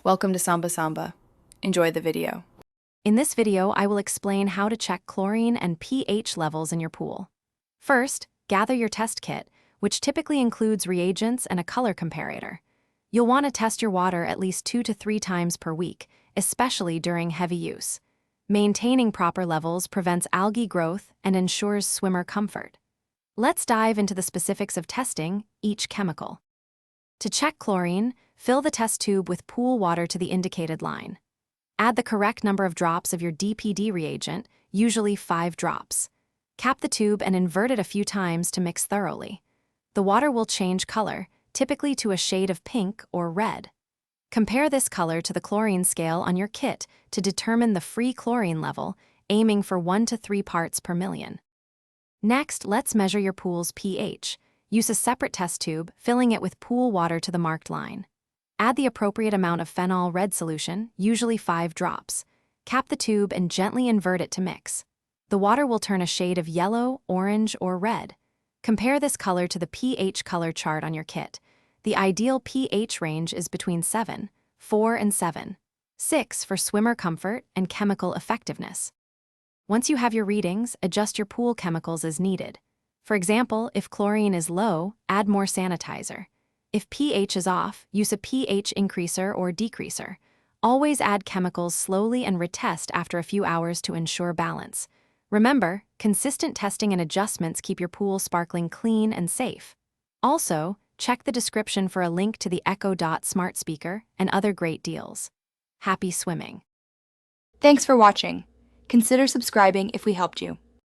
Welcome to Samba Samba. Enjoy the video. In this video, I will explain how to check chlorine and pH levels in your pool. First, gather your test kit, which typically includes reagents and a color comparator. You'll want to test your water at least 2 to 3 times per week, especially during heavy use. Maintaining proper levels prevents algae growth and ensures swimmer comfort. Let's dive into the specifics of testing each chemical. To check chlorine, fill the test tube with pool water to the indicated line. Add the correct number of drops of your DPD reagent, usually 5 drops. Cap the tube and invert it a few times to mix thoroughly. The water will change color, typically to a shade of pink or red. Compare this color to the chlorine scale on your kit to determine the free chlorine level, aiming for 1 to 3 parts per million. Next, let's measure your pool's pH. Use a separate test tube, filling it with pool water to the marked line. Add the appropriate amount of phenol red solution, usually 5 drops. Cap the tube and gently invert it to mix. The water will turn a shade of yellow, orange, or red. Compare this color to the pH color chart on your kit. The ideal pH range is between 7, 4, and 7, 6 for swimmer comfort and chemical effectiveness. Once you have your readings, adjust your pool chemicals as needed. For example, if chlorine is low, add more sanitizer. If pH is off, use a pH increaser or decreaser. Always add chemicals slowly and retest after a few hours to ensure balance. Remember, consistent testing and adjustments keep your pool sparkling clean and safe. Also, check the description for a link to the Echo Dot smart speaker and other great deals. Happy swimming! Thanks for watching. Consider subscribing if we helped you.